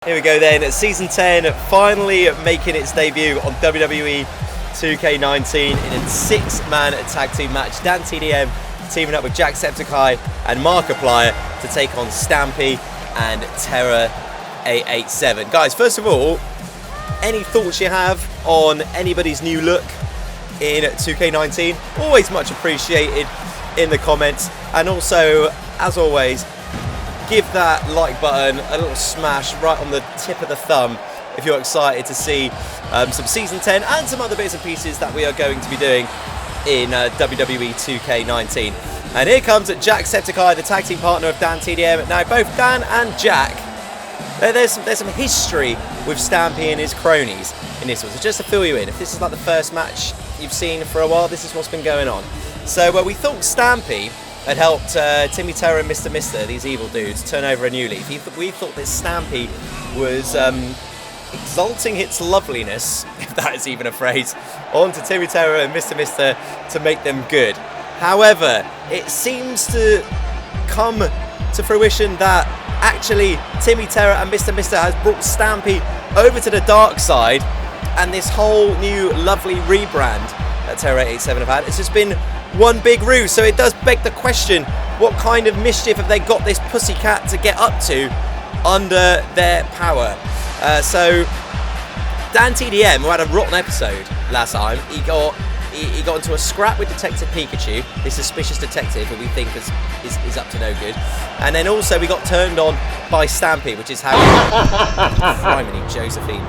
Here we go then, Season 10 finally making its debut on WWE 2K19 in a 6-man tag team match. DanTDM teaming up with JackSepticEye and Markiplier to take on Stampy and Terror887. Guys, first of all, any thoughts you have on anybody's new look in 2K19? Always much appreciated in the comments. And also, as always, give that like button a little smash right on the tip of the thumb if you're excited to see some Season 10 and some other bits and pieces that we are going to be doing in WWE 2K19. And here comes JackSepticEye, the tag team partner of DanTDM. Now, both Dan and Jack, there's some history with Stampy and his cronies in this one. So just to fill you in, if this is like the first match you've seen for a while, this is what's been going on. So we thought Stampy had helped Timmy Terror and Mr. Mister, these evil dudes, turn over a new leaf. We thought that Stampy was exalting its loveliness, if that is even a phrase, onto Timmy Terror and Mr. Mister to make them good. However, it seems to come to fruition that actually Timmy Terror and Mr. Mister has brought Stampy over to the dark side, and this whole new lovely rebrand that Terror887 have had, it's just been one big ruse. So it does beg the question, what kind of mischief have they got this pussycat to get up to under their power? So DanTDM, who had a rotten episode last time, he got into a scrap with Detective Pikachu, this suspicious detective who we think is up to no good. And then also we got turned on by Stampy, which is how Criminy Josephine.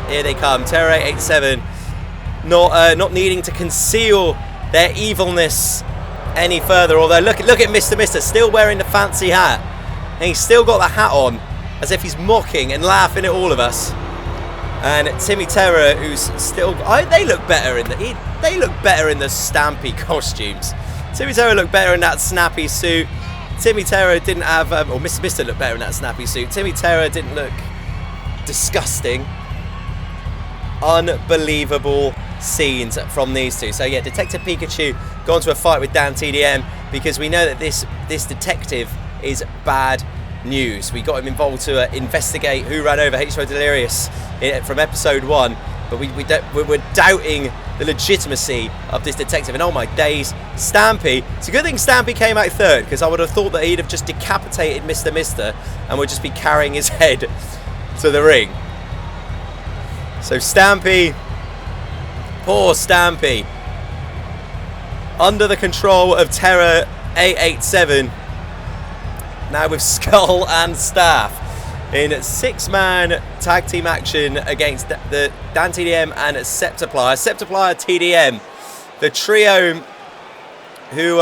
Here they come, Terror887, not needing to conceal their evilness any further. Although look at Mr. Mister still wearing the fancy hat, and he's still got the hat on as if he's mocking and laughing at all of us. And Timmy Terror, who's still, they look better in the Stampy costumes. Timmy Terror looked better in that snappy suit. Timmy Terror didn't have, or Mr. Mister looked better in that snappy suit. Timmy Terror didn't look disgusting. Unbelievable scenes from these two. So yeah, Detective Pikachu gone to a fight with DanTDM because we know that this detective is bad news. We got him involved to investigate who ran over H2O Delirious from episode 1, but we're doubting the legitimacy of this detective. And oh my days, Stampy. It's a good thing Stampy came out third, because I would have thought that he'd have just decapitated Mr. Mister and would just be carrying his head to the ring. So Stampy, poor Stampy, under the control of Terror887, now with Skull and Staff in 6-man tag team action against the DanTDM and Septiplier. Septiplier TDM, the trio who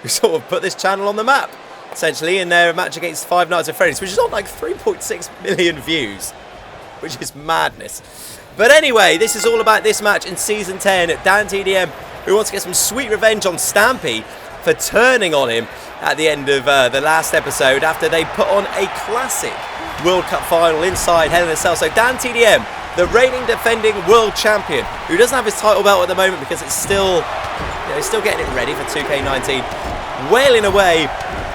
sort of put this channel on the map, essentially, in their match against Five Nights at Freddy's, which is on like 3.6 million views, which is madness. But anyway, this is all about this match in Season 10. DanTDM, who wants to get some sweet revenge on Stampy for turning on him at the end of the last episode after they put on a classic World Cup final inside Hell in a Cell. So DanTDM, the reigning defending world champion, who doesn't have his title belt at the moment because it's still, he's still getting it ready for 2K19, wailing away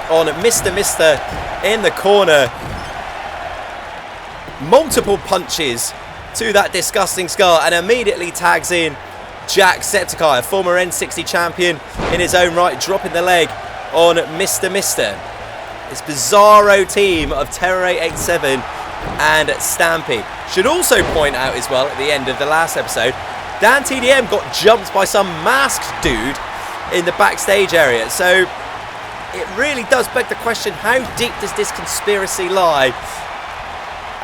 on Mr. Mister in the corner. Multiple punches to that disgusting skull, and immediately tags in JackSepticEye, a former N60 champion in his own right, dropping the leg on Mr. Mister. This bizarro team of Terror887 and Stampy. Should also point out as well, at the end of the last episode, DanTDM got jumped by some masked dude in the backstage area. So it really does beg the question, how deep does this conspiracy lie?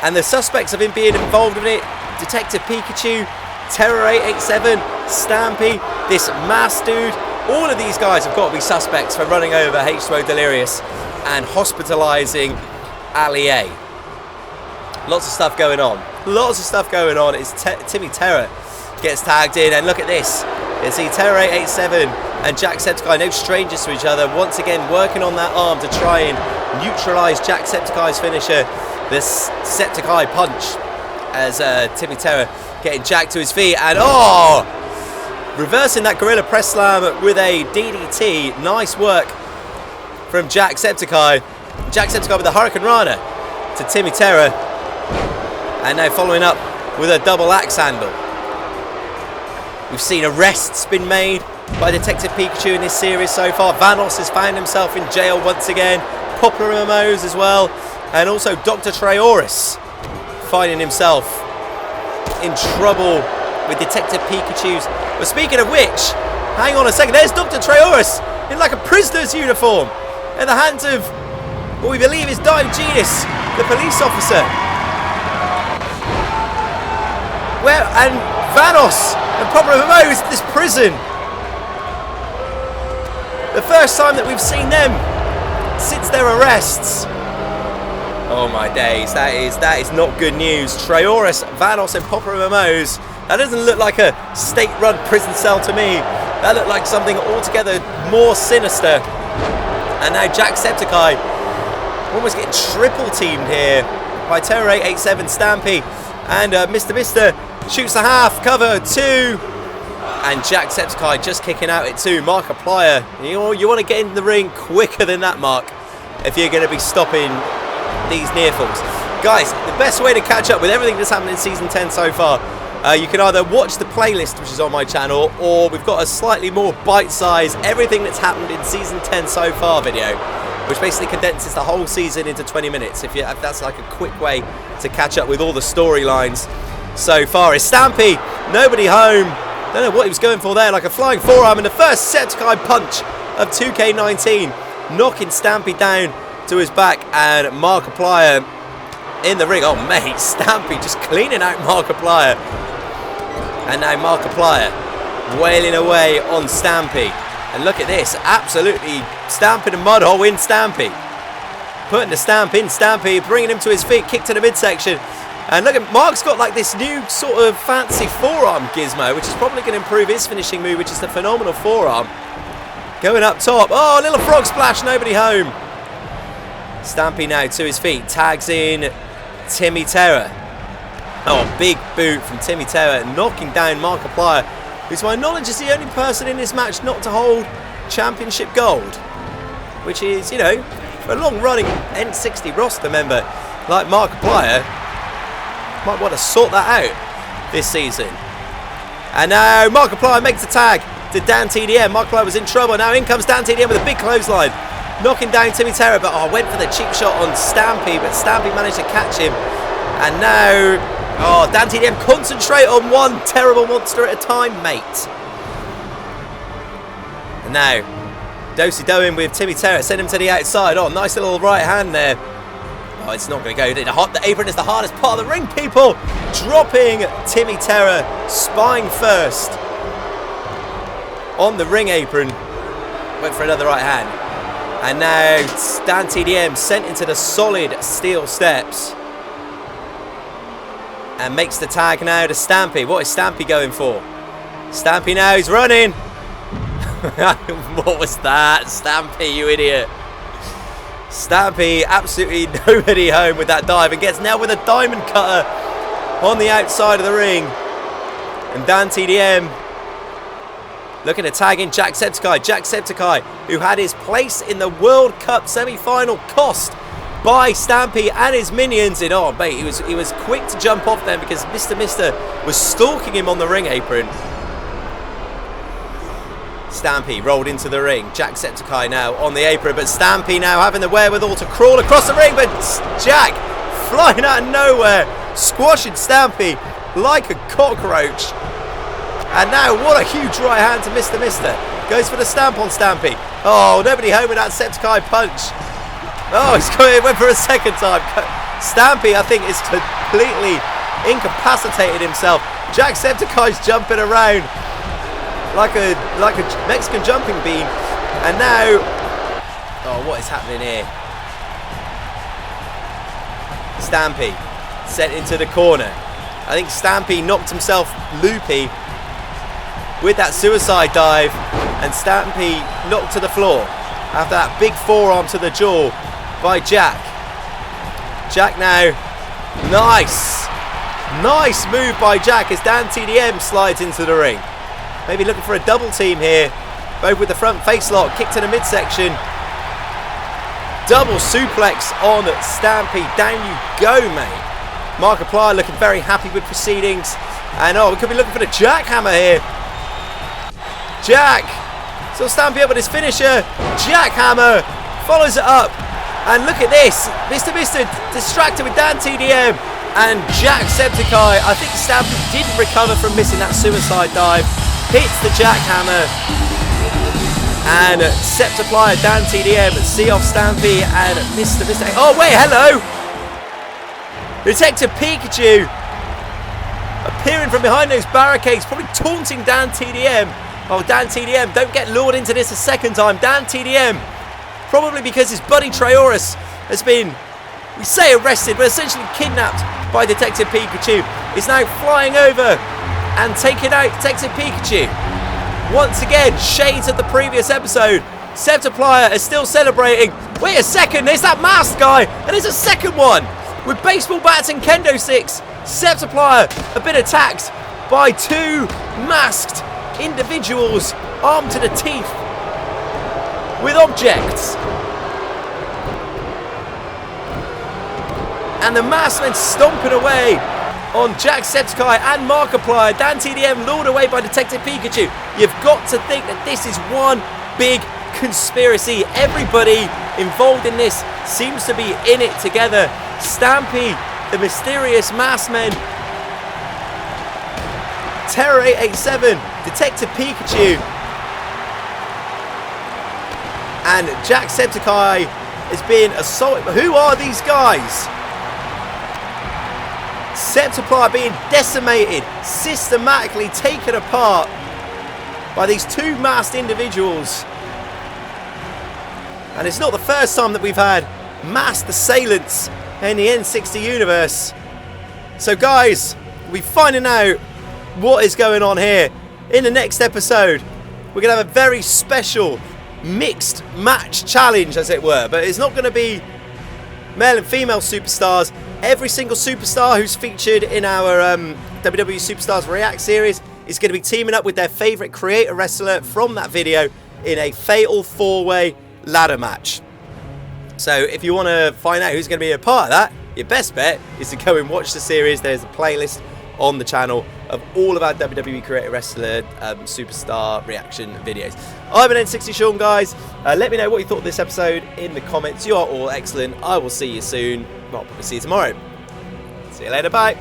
And the suspects of him being involved in it, Detective Pikachu, Terror887, Stampy, this masked dude, all of these guys have got to be suspects for running over H2O Delirious and hospitalising Ali A. Lots of stuff going on. Lots of stuff going on. It's Timmy Terror gets tagged in, and look at this. You see Terror887 and JackSepticEye, no strangers to each other, once again working on that arm to try and neutralise JackSepticEye's finisher, this Septiceye punch, as Timmy Terror getting Jack to his feet, and reversing that gorilla press slam with a DDT. Nice work from JackSepticEye. JackSepticEye with the Hurricane Rana to Timmy Terror. And now following up with a double axe handle. We've seen arrests been made by Detective Pikachu in this series so far. Vanos has found himself in jail once again. Popular MMOs as well. And also Dr. Trayaurus finding himself in trouble with Detective Pikachu's. But speaking of which, hang on a second. There's Dr. Trayaurus in like a prisoner's uniform in the hands of what we believe is Diogenes, the police officer. Where and Vanos and Popular MMOs in this prison. The first time that we've seen them since their arrests. Oh my days, that is not good news. Trayaurus, Vanos and Popular MMOs. That doesn't look like a state-run prison cell to me. That looked like something altogether more sinister. And now JackSepticEye almost getting triple teamed here by Terror887 Stampy. And Mr. shoots the half, cover 2. And JackSepticEye just kicking out at 2. Markiplier, you want to get in the ring quicker than that, Mark, if you're going to be stopping these near falls. Guys, the best way to catch up with everything that's happened in Season 10 so far, you can either watch the playlist, which is on my channel, or we've got a slightly more bite-sized everything that's happened in Season 10 so far video, which basically condenses the whole season into 20 minutes, if that's like a quick way to catch up with all the storylines so far. Is Stampy, nobody home. Don't know what he was going for there, like a flying forearm, and the first Septiceye punch of 2K19, knocking Stampy down to his back, and Markiplier in the ring. Oh mate, Stampy just cleaning out Markiplier. And now Markiplier wailing away on Stampy. And look at this, absolutely stamping a mud hole in Stampy. Putting the stamp in Stampy, bringing him to his feet, kick to the midsection. And look at, Mark's got like this new sort of fancy forearm gizmo, which is probably going to improve his finishing move, which is the phenomenal forearm. Going up top, oh, little frog splash, nobody home. Stampy now to his feet, tags in Timmy Terror. Oh, big boot from Timmy Terror, knocking down Markiplier, who to my knowledge is the only person in this match not to hold championship gold. Which is, you know, for a long-running N60 roster member like Markiplier, might want to sort that out this season. And now Markiplier makes the tag to DanTDM. Markiplier was in trouble. Now in comes DanTDM with a big clothesline, knocking down Timmy Terror, but went for the cheap shot on Stampy, but Stampy managed to catch him. And now, DanTDM, concentrate on one terrible monster at a time, mate. And now, Do-si-do in with Timmy Terror, send him to the outside. Oh, nice little right hand there. Oh, it's not going to go. The apron is the hardest part of the ring, people. Dropping Timmy Terror, spine first on the ring apron. Went for another right hand. And now DanTDM sent into the solid steel steps. And makes the tag now to Stampy. What is Stampy going for? Stampy now, he's running. What was that? Stampy, you idiot. Stampy, absolutely nobody home with that dive, and gets nailed with a diamond cutter on the outside of the ring. And DanTDM looking to tag in JackSepticEye, who had his place in the World Cup semi-final cost by Stampy and his minions. And oh mate, he was quick to jump off then because Mr. was stalking him on the ring apron. Stampy rolled into the ring. JackSepticEye now on the apron, but Stampy now having the wherewithal to crawl across the ring, but Jack flying out of nowhere, squashing Stampy like a cockroach. And now what a huge right hand to Mr. Goes for the stamp on Stampy. Oh, nobody home with that Septiceye punch. Oh, he went for a second time. Stampy, I think, is completely incapacitated himself. JackSepticEye's jumping around like a Mexican jumping bean. And now, oh, what is happening here? Stampy sent into the corner. I think Stampy knocked himself loopy with that suicide dive, and Stampy knocked to the floor after that big forearm to the jaw by Jack. Jack now, nice move by Jack as DanTDM slides into the ring. Maybe looking for a double team here, both with the front face lock, kick to the midsection. Double suplex on Stampy, down you go, mate. Markiplier looking very happy with proceedings. And oh, we could be looking for the jackhammer here. Jack. So Stampy up with his finisher. Jackhammer. Follows it up. And look at this. Mr. distracted with DanTDM. And JackSepticEye. I think Stampy didn't recover from missing that suicide dive. Hits the jackhammer. And Septiplier, DanTDM, see off Stampy and Mr. Oh wait, hello! Detective Pikachu appearing from behind those barricades, probably taunting DanTDM. Oh, DanTDM, don't get lured into this a second time. DanTDM, probably because his buddy Traorus has been, we say arrested, but essentially kidnapped by Detective Pikachu, is now flying over and taking out Detective Pikachu. Once again, shades of the previous episode. Septiplier is still celebrating. Wait a second, there's that masked guy, and there's a second one with baseball bats and kendo sticks. Septiplier a bit attacked by two masked individuals armed to the teeth with objects. And the masked men stomping away on JackSepticEye and Markiplier. DanTDM lured away by Detective Pikachu. You've got to think that this is one big conspiracy. Everybody involved in this seems to be in it together. Stampy, the mysterious masked men, Terror 887, Detective Pikachu, and JackSepticEye is being assaulted. Who are these guys? Septiplier being decimated, systematically taken apart by these two masked individuals. And it's not the first time that we've had masked assailants in the N60 universe. So guys, we're finding out what is going on here. In the next episode, we're going to have a very special mixed match challenge, as it were. But it's not going to be male and female superstars. Every single superstar who's featured in our WWE Superstars React series is going to be teaming up with their favourite creator wrestler from that video in a fatal 4-way ladder match. So if you want to find out who's going to be a part of that, your best bet is to go and watch the series. There's a playlist on the channel of all of our WWE creator wrestler superstar reaction videos. I'm an N60 Sean, guys. Let me know what you thought of this episode in the comments. You are all excellent. I will see you soon. Well, I'll probably see you tomorrow. See you later. Bye.